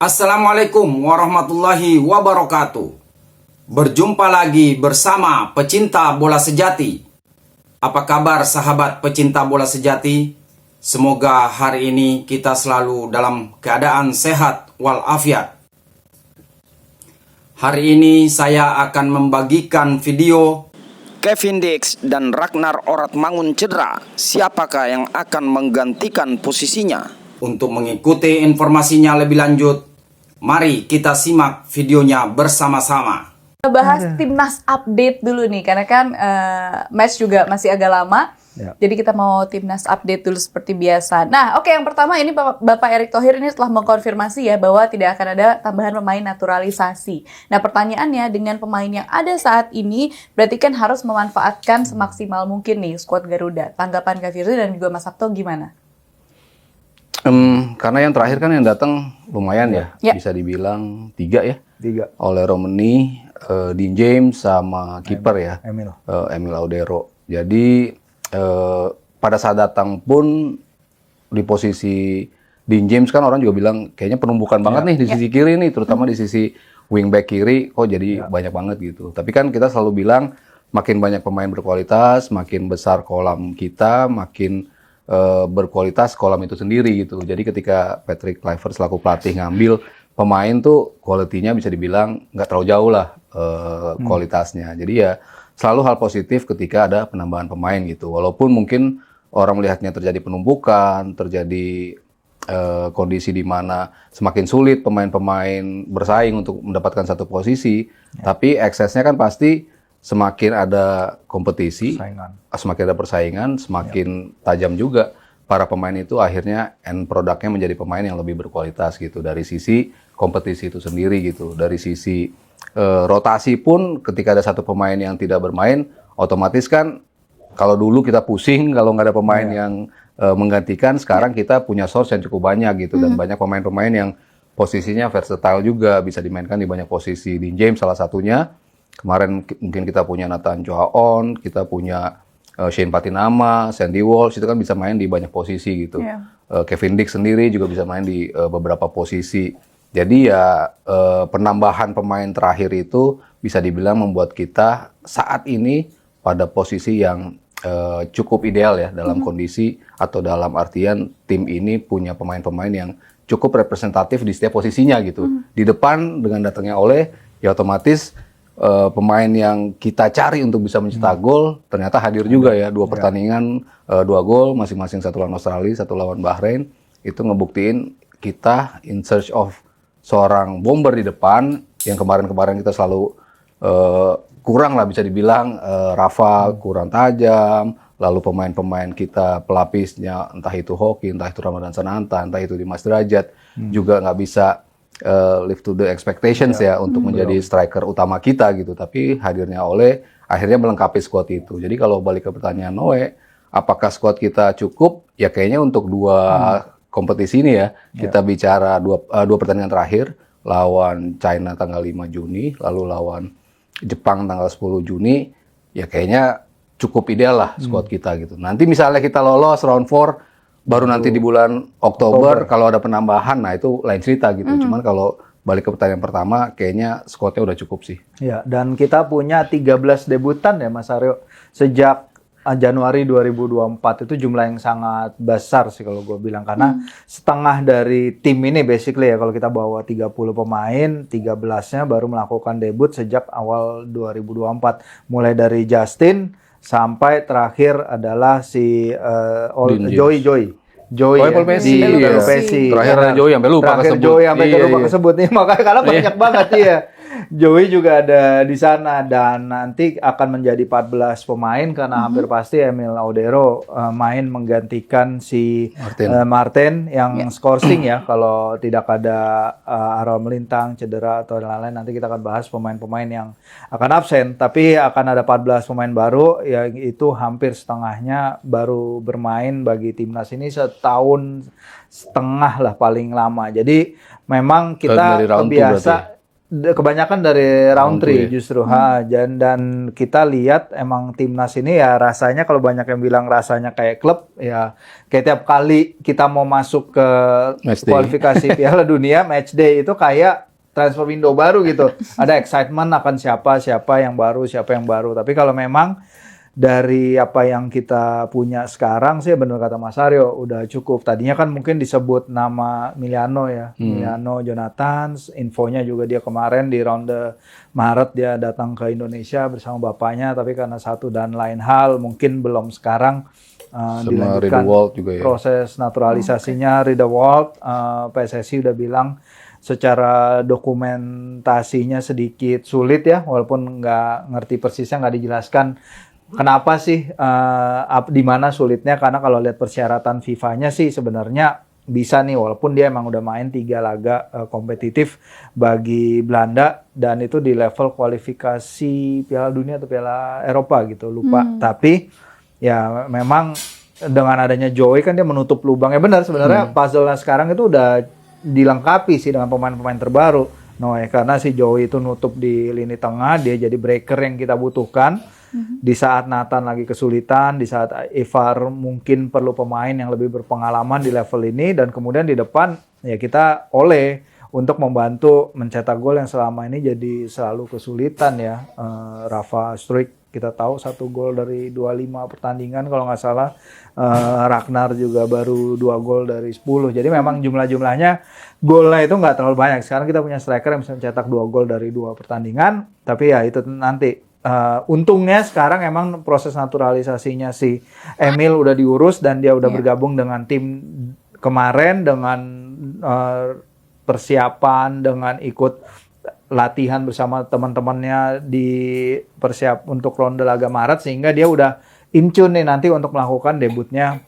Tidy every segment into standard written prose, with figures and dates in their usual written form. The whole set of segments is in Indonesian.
Assalamualaikum warahmatullahi wabarakatuh. Berjumpa lagi bersama pecinta bola sejati. Apa kabar sahabat pecinta bola sejati? Semoga hari ini kita selalu dalam keadaan sehat walafiat. Hari ini saya akan membagikan video Kevin Dix dan Ragnar Oratmangun cedera. Siapakah yang akan menggantikan posisinya? Untuk mengikuti informasinya lebih lanjut, mari kita simak videonya bersama-sama. Bahas timnas update dulu nih, karena kan match juga masih agak lama. Ya. Jadi kita mau timnas update dulu seperti biasa. Nah, oke, yang pertama ini Bapak Erick Thohir ini telah mengkonfirmasi ya bahwa tidak akan ada tambahan pemain naturalisasi. Nah, pertanyaannya dengan pemain yang ada saat ini berarti kan harus memanfaatkan semaksimal mungkin nih skuad Garuda. Tanggapan Kak Firly dan juga Mas Sabto gimana? Karena yang terakhir kan yang datang lumayan ya, bisa dibilang 3 ya. 3. Oleh Romani, Dean James sama kiper ya, Emil Audero. Jadi pada saat datang pun di posisi Dean James kan orang juga bilang kayaknya penumbukan banget nih di sisi kiri nih, terutama di sisi wingback kiri kok jadi banyak banget gitu. Tapi kan kita selalu bilang makin banyak pemain berkualitas, makin besar kolam kita, makin berkualitas kolam itu sendiri gitu. Jadi ketika Patrick Kluivert selaku pelatih ngambil pemain tuh kualitinya bisa dibilang nggak terlalu jauh lah kualitasnya. Jadi ya selalu hal positif ketika ada penambahan pemain gitu. Walaupun mungkin orang melihatnya terjadi penumpukan, terjadi kondisi di mana semakin sulit pemain-pemain bersaing untuk mendapatkan satu posisi, tapi eksesnya kan pasti semakin ada kompetisi, semakin ada persaingan, semakin tajam juga para pemain itu akhirnya end produknya menjadi pemain yang lebih berkualitas gitu dari sisi kompetisi itu sendiri gitu. Dari sisi rotasi pun ketika ada satu pemain yang tidak bermain, otomatis kan kalau dulu kita pusing kalau nggak ada pemain yang menggantikan, sekarang kita punya source yang cukup banyak gitu dan banyak pemain-pemain yang posisinya versatile juga, bisa dimainkan di banyak posisi. Dean James salah satunya. Kemarin mungkin kita punya Nathan Choaon, kita punya Shane Patinama, Sandy Walsh, itu kan bisa main di banyak posisi gitu. Kevin Dix sendiri juga bisa main di beberapa posisi. Jadi ya penambahan pemain terakhir itu bisa dibilang membuat kita saat ini pada posisi yang cukup ideal ya dalam kondisi atau dalam artian tim ini punya pemain-pemain yang cukup representatif di setiap posisinya gitu. Di depan dengan datangnya Ole, ya otomatis pemain yang kita cari untuk bisa mencetak gol ternyata hadir juga ya. 2 pertandingan 2 gol, masing-masing satu lawan Australia, satu lawan Bahrain. Itu ngebuktiin kita in search of seorang bomber di depan yang kemarin-kemarin kita selalu kurang lah bisa dibilang. Rafa kurang tajam, lalu pemain-pemain kita pelapisnya entah itu Hoki, entah itu Ramadan Sananta, entah itu Dimas Derajat juga nggak bisa live to the expectations ya untuk menjadi striker utama kita gitu. Tapi hadirnya Ole akhirnya melengkapi squad itu. Jadi kalau balik ke pertanyaan Noe, apakah squad kita cukup? Ya kayaknya untuk 2 kompetisi ini ya. Kita bicara 2 pertandingan terakhir, lawan China tanggal 5 Juni, lalu lawan Jepang tanggal 10 Juni, ya kayaknya cukup ideal lah squad kita gitu. Nanti misalnya kita lolos round 4, baru nanti di bulan Oktober kalau ada penambahan, nah itu lain cerita gitu. Cuman kalau balik ke pertanyaan pertama, kayaknya squadnya udah cukup sih. Ya, dan kita punya 13 debutan ya Mas Aryo. Sejak Januari 2024 itu jumlah yang sangat besar sih kalau gue bilang. Karena setengah dari tim ini basically ya, kalau kita bawa 30 pemain, 13-nya baru melakukan debut sejak awal 2024. Mulai dari Justin sampai terakhir adalah si Joey Pelpesi. Terakhir ada Joey sampai lupa kesebut nih, makanya karena banyak banget ya. Joey juga ada di sana dan nanti akan menjadi 14 pemain karena hampir pasti Emil Audero main menggantikan si Martin yang scoring ya kalau tidak ada Arol Melintang cedera atau lain-lain. Nanti kita akan bahas pemain-pemain yang akan absen, tapi akan ada 14 pemain baru yang itu hampir setengahnya baru bermain bagi timnas ini 1,5 tahun lah paling lama. Jadi memang kita kebiasa kebanyakan dari round 3 ya? justru. Dan kita lihat emang timnas ini ya rasanya kalau banyak yang bilang rasanya kayak klub ya, kayak tiap kali kita mau masuk ke kualifikasi Piala Dunia match day itu kayak transfer window baru gitu. Ada excitement akan siapa yang baru. Tapi kalau memang dari apa yang kita punya sekarang sih benar kata Mas Aryo udah cukup. Tadinya kan mungkin disebut nama Miliano ya, Miliano Jonathan, infonya juga dia kemarin di ronde Maret dia datang ke Indonesia bersama bapaknya, tapi karena satu dan lain hal mungkin belum sekarang dilanjutkan juga ya. Proses naturalisasinya. Riedewald, PSSI udah bilang secara dokumentasinya sedikit sulit ya, walaupun nggak ngerti persisnya, nggak dijelaskan kenapa sih, di mana sulitnya, karena kalau lihat persyaratan FIFA-nya sih sebenarnya bisa nih, walaupun dia emang udah main 3 laga kompetitif bagi Belanda, dan itu di level kualifikasi Piala Dunia atau Piala Eropa gitu, lupa. Tapi ya memang dengan adanya Joey kan dia menutup lubangnya, benar sebenarnya puzzle-nya sekarang itu udah dilengkapi sih dengan pemain-pemain terbaru. Karena si Joey itu nutup di lini tengah, dia jadi breaker yang kita butuhkan. Di saat Nathan lagi kesulitan, di saat Ivar mungkin perlu pemain yang lebih berpengalaman di level ini, dan kemudian di depan ya kita Ole untuk membantu mencetak gol yang selama ini jadi selalu kesulitan ya. Rafa Struijk kita tahu 1 gol dari 25 pertandingan kalau nggak salah. Ragnar juga baru 2 gol dari 10. Jadi memang jumlah-jumlahnya golnya itu nggak terlalu banyak. Sekarang kita punya striker yang bisa mencetak 2 gol dari 2 pertandingan. Tapi ya itu nanti. Untungnya sekarang emang proses naturalisasinya si Emil udah diurus dan dia udah bergabung dengan tim kemarin dengan persiapan, dengan ikut latihan bersama teman-temannya di persiap untuk ronde laga Maret, sehingga dia udah in tune nih nanti untuk melakukan debutnya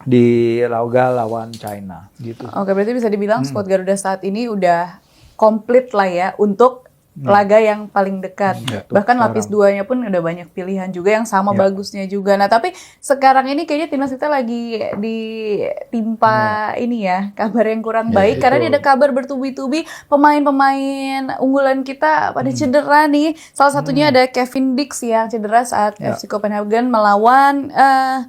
di laga lawan China gitu. Oke, berarti bisa dibilang squad Garuda saat ini udah komplit lah ya untuk laga yang paling dekat. Bahkan lapis 2-nya pun udah banyak pilihan juga yang sama bagusnya juga. Nah, tapi sekarang ini kayaknya timnas kita lagi ditimpa ini ya, kabar yang kurang baik karena ini ada kabar bertubi-tubi pemain-pemain unggulan kita pada cedera nih. Salah satunya ada Kevin Dix yang cedera saat FC Copenhagen melawan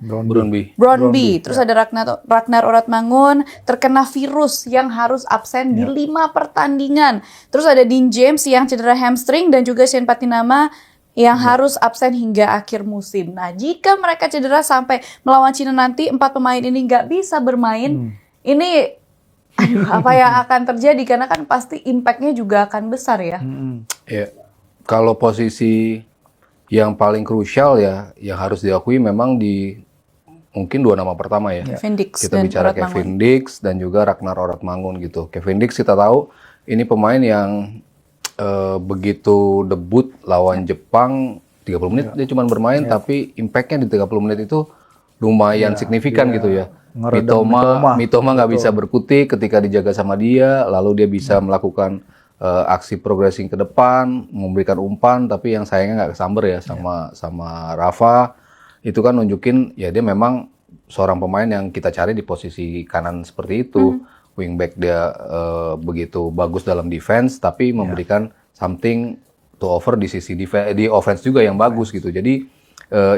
Brøndby. Terus ada Ragnar Oratmangun terkena virus yang harus absen di 5 pertandingan. Terus ada Dean James yang cedera hamstring, dan juga Shane Patinama yang harus absen hingga akhir musim. Nah, jika mereka cedera sampai melawan Cina nanti, 4 pemain ini nggak bisa bermain, ini apa yang akan terjadi? Karena kan pasti impact-nya juga akan besar ya. Ya, kalau posisi yang paling krusial ya, yang harus diakui memang di mungkin 2 nama pertama ya. Kevin Dix kita bicara Kevin Dix dan juga Ragnar Oratmangun gitu. Kevin Dix kita tahu ini pemain yang begitu debut lawan Jepang 30 menit dia cuma bermain, tapi impact-nya di 30 menit itu lumayan signifikan gitu ya. Mitoma nggak bisa berkutik ketika dijaga sama dia, lalu dia bisa melakukan aksi progressing ke depan, memberikan umpan, tapi yang sayangnya nggak kesamber ya sama Rafa. Itu kan nunjukin ya dia memang seorang pemain yang kita cari di posisi kanan seperti itu. Wingback dia begitu bagus dalam defense, tapi memberikan something to offer di sisi di offense juga yang bagus gitu. Jadi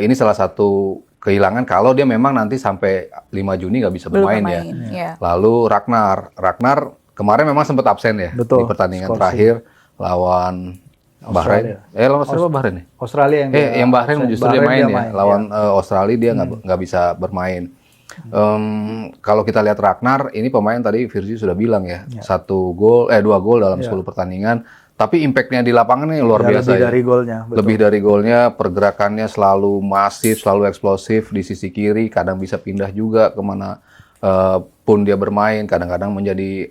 ini salah satu kehilangan kalau dia memang nanti sampai 5 Juni nggak bisa bermain ya. Lalu Ragnar kemarin memang sempat absen ya di pertandingan terakhir lawan Bahrain. Lawan siapa Bahrain? Australia yang Bahrain justru dia main ya. Lawan Australia dia nggak bisa bermain. Kalau kita lihat Ragnar, ini pemain tadi Virgi sudah bilang ya, 2 gol dalam 10 pertandingan, tapi impact-nya di lapangan ini luar biasa lebih dari golnya. Lebih dari golnya, pergerakannya selalu masif, selalu eksplosif di sisi kiri, kadang bisa pindah juga kemana pun dia bermain, kadang-kadang menjadi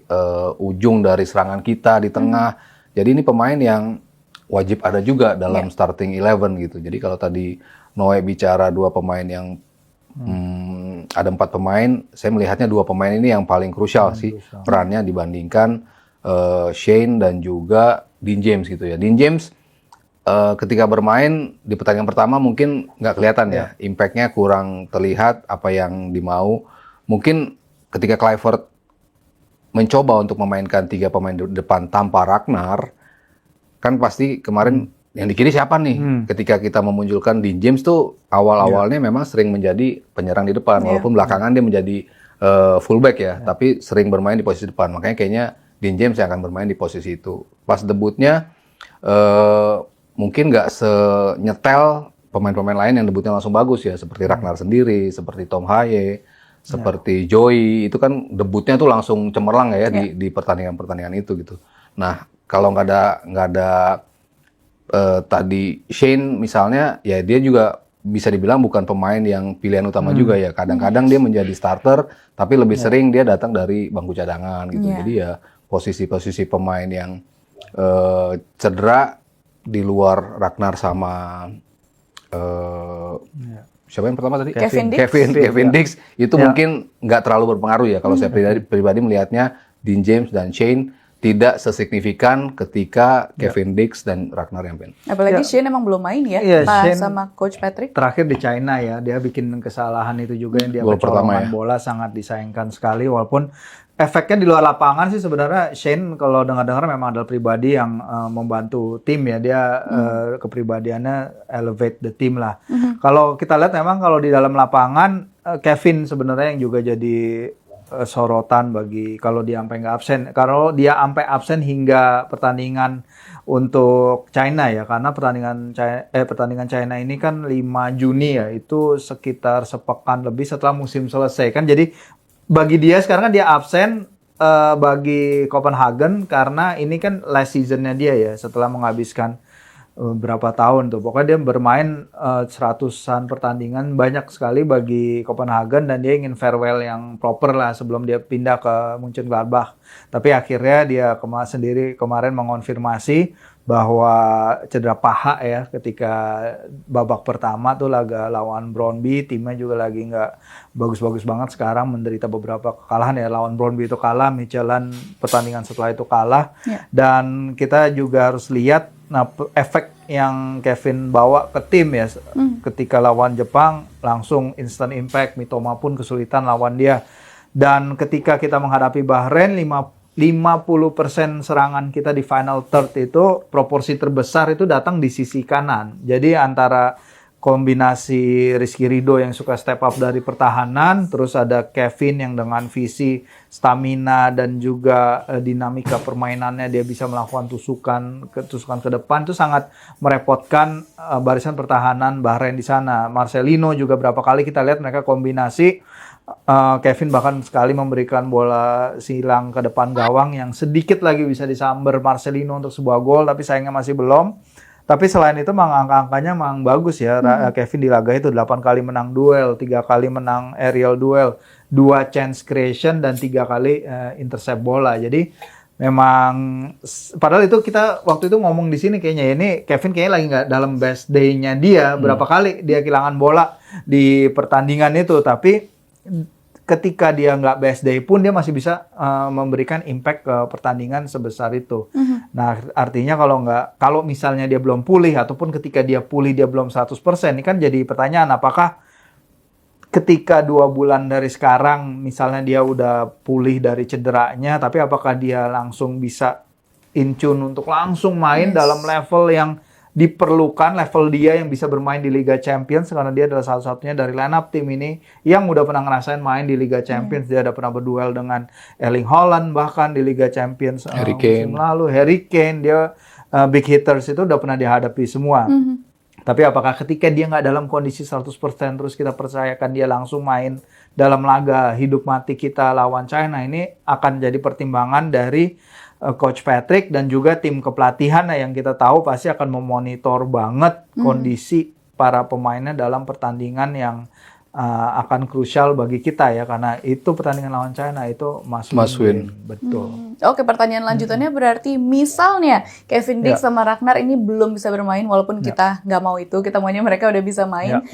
ujung dari serangan kita di tengah. Jadi ini pemain yang wajib ada juga dalam starting 11 gitu. Jadi kalau tadi Noe bicara 2 pemain yang ada 4 pemain, saya melihatnya 2 pemain ini yang paling krusial sih perannya dibandingkan Shane dan juga Dean James gitu ya. Dean James ketika bermain di pertandingan pertama mungkin nggak kelihatan ya, impact-nya kurang terlihat apa yang dimau. Mungkin ketika Kluivert mencoba untuk memainkan 3 pemain depan tanpa Ragnar, kan pasti kemarin yang di kiri siapa nih? Ketika kita memunculkan Dean James tuh awal-awalnya memang sering menjadi penyerang di depan, walaupun belakangan dia menjadi fullback ya, tapi sering bermain di posisi depan. Makanya kayaknya Dean James yang akan bermain di posisi itu. Pas debutnya mungkin nggak senyetel pemain-pemain lain yang debutnya langsung bagus ya, seperti Ragnar sendiri, seperti Tom Haye, seperti Joey, itu kan debutnya tuh langsung cemerlang ya di pertandingan-pertandingan itu gitu. Nah, kalau nggak ada tadi Shane misalnya, ya dia juga bisa dibilang bukan pemain yang pilihan utama juga ya. Kadang-kadang dia menjadi starter, tapi lebih sering dia datang dari bangku cadangan gitu. Jadi ya posisi-posisi pemain yang cedera di luar Ragnar sama siapa yang pertama tadi? Kevin Dix itu mungkin nggak terlalu berpengaruh ya. Kalau saya pribadi melihatnya Dean James dan Shane tidak sesignifikan ketika Kevin Dix dan Ragnar yang main. Apalagi Shane emang belum main ya, sama Coach Patrick. Terakhir di China ya, dia bikin kesalahan itu juga yang dia kecolongan bola sangat disayangkan sekali. Walaupun efeknya di luar lapangan sih sebenarnya Shane kalau dengar-dengar memang adalah pribadi yang membantu tim ya. Dia kepribadiannya elevate the team lah. Kalau kita lihat memang kalau di dalam lapangan Kevin sebenarnya yang juga jadi sorotan bagi kalau dia sampai nggak absen. Kalau dia sampai absen hingga pertandingan untuk China ya, karena pertandingan China ini kan 5 Juni ya, itu sekitar sepekan lebih setelah musim selesai kan. Jadi bagi dia sekarang kan dia absen bagi Copenhagen karena ini kan last seasonnya dia ya, setelah menghabiskan berapa tahun tuh. Pokoknya dia bermain seratusan pertandingan, banyak sekali bagi Copenhagen, dan dia ingin farewell yang proper lah sebelum dia pindah ke Mönchengladbach. Tapi akhirnya dia kemarin mengonfirmasi bahwa cedera paha ya ketika babak pertama tuh laga lawan Brøndby, timnya juga lagi nggak bagus-bagus banget sekarang, menderita beberapa kekalahan ya. Lawan Brøndby itu kalah, Midtjylland pertandingan setelah itu kalah. Dan kita juga harus lihat efek yang Kevin bawa ke tim ya. Ketika lawan Jepang langsung instant impact, Mitoma pun kesulitan lawan dia. Dan ketika kita menghadapi Bahrain, 50% serangan kita di final third itu proporsi terbesar itu datang di sisi kanan. Jadi antara kombinasi Rizky Ridho yang suka step up dari pertahanan, terus ada Kevin yang dengan visi, stamina dan juga dinamika permainannya dia bisa melakukan tusukan ke depan, itu sangat merepotkan barisan pertahanan Bahrain di sana. Marcelino juga berapa kali kita lihat mereka kombinasi. Kevin bahkan sekali memberikan bola silang ke depan gawang yang sedikit lagi bisa disamber Marcelino untuk sebuah gol, tapi sayangnya masih belum. Tapi selain itu angka-angkanya memang bagus ya. Kevin di laga itu 8 kali menang duel, 3 kali menang aerial duel, 2 chance creation, dan 3 kali intercept bola. Jadi memang, padahal itu kita waktu itu ngomong di sini kayaknya ini Kevin kayaknya lagi nggak dalam best day-nya dia. Berapa kali dia kehilangan bola di pertandingan itu, tapi ketika dia nggak best day pun dia masih bisa memberikan impact ke pertandingan sebesar itu. Nah, artinya kalau misalnya dia belum pulih, ataupun ketika dia pulih dia belum 100%, ini kan jadi pertanyaan, apakah ketika 2 bulan dari sekarang misalnya dia udah pulih dari cederanya, tapi apakah dia langsung bisa in tune untuk langsung main dalam level yang diperlukan, level dia yang bisa bermain di Liga Champions, karena dia adalah satu-satunya dari line up tim ini yang udah pernah ngerasain main di Liga Champions. Dia udah pernah berduel dengan Erling Haaland bahkan di Liga Champions musim lalu, Harry Kane, dia big hitters itu udah pernah dihadapi semua. Tapi apakah ketika dia nggak dalam kondisi 100% terus kita percayakan dia langsung main dalam laga hidup mati kita lawan China, ini akan jadi pertimbangan dari Coach Patrick dan juga tim kepelatihan yang kita tahu pasti akan memonitor banget kondisi para pemainnya dalam pertandingan yang akan krusial bagi kita ya, karena itu pertandingan lawan China itu must win. Betul. Oke, pertanyaan lanjutannya berarti misalnya Kevin Dix sama Ragnar ini belum bisa bermain, walaupun kita nggak mau itu, kita maunya mereka udah bisa main.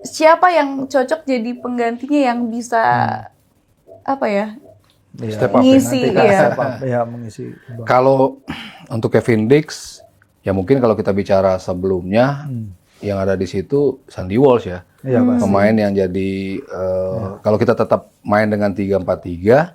Siapa yang cocok jadi penggantinya yang bisa mengisi mengisi. Kalau untuk Kevin Dix, ya mungkin kalau kita bicara sebelumnya, yang ada di situ Sandy Walsh ya. Pemain yang jadi, kalau kita tetap main dengan 3-4-3,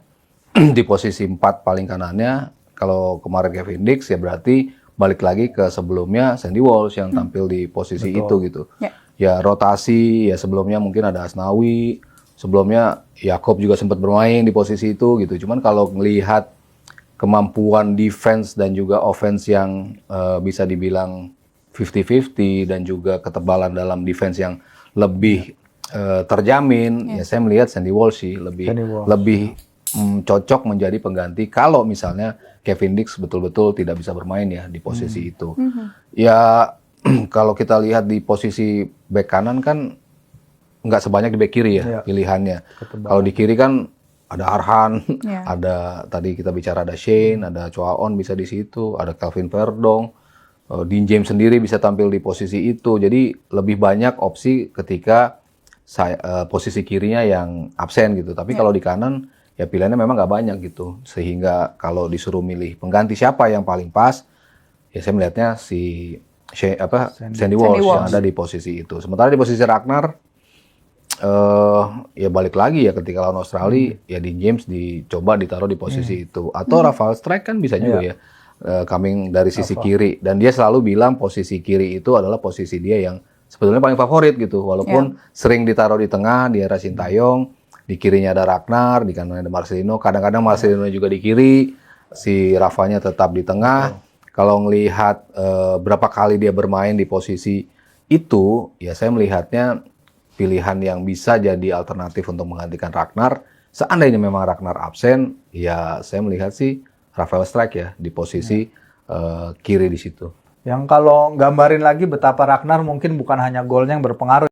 di posisi 4 paling kanannya, kalau kemarin Kevin Dix ya berarti balik lagi ke sebelumnya Sandy Walsh yang tampil di posisi itu gitu. Ya. Ya rotasi, ya sebelumnya mungkin ada Asnawi, sebelumnya Yakob juga sempat bermain di posisi itu gitu. Cuman kalau ngelihat kemampuan defense dan juga offense yang bisa dibilang 50-50 dan juga ketebalan dalam defense yang lebih terjamin, ya saya melihat Sandy Walsh sih lebih cocok menjadi pengganti kalau misalnya Kevin Dix betul-betul tidak bisa bermain ya di posisi itu. Ya kalau kita lihat di posisi bek kanan kan nggak sebanyak di bek kiri ya pilihannya. Kalau di kiri kan ada Arhan, ada tadi kita bicara ada Shane, ada Choaon bisa di situ, ada Calvin Verdong, Dean James sendiri bisa tampil di posisi itu. Jadi lebih banyak opsi ketika posisi kirinya yang absen gitu. Tapi kalau di kanan ya pilihannya memang nggak banyak gitu. Sehingga kalau disuruh milih pengganti siapa yang paling pas, ya saya melihatnya si Sandy Walsh yang ada di posisi itu. Sementara di posisi Ragnar, ya balik lagi ya ketika lawan Australia, ya Dean James dicoba ditaruh di posisi itu. Atau Rafael Strijk kan bisa juga ya, coming dari sisi kiri. Dan dia selalu bilang posisi kiri itu adalah posisi dia yang sebetulnya paling favorit gitu. Walaupun sering ditaruh di tengah, di era Sintayong, di kirinya ada Ragnar, di kanannya ada Marcelino. Kadang-kadang Marcelino juga di kiri, si Rafanya tetap di tengah. Kalau ngelihat berapa kali dia bermain di posisi itu, ya saya melihatnya pilihan yang bisa jadi alternatif untuk menggantikan Ragnar. Seandainya memang Ragnar absen, ya saya melihat sih Rafael Strijk ya di posisi kiri di situ. Yang kalau gambarin lagi betapa Ragnar mungkin bukan hanya golnya yang berpengaruh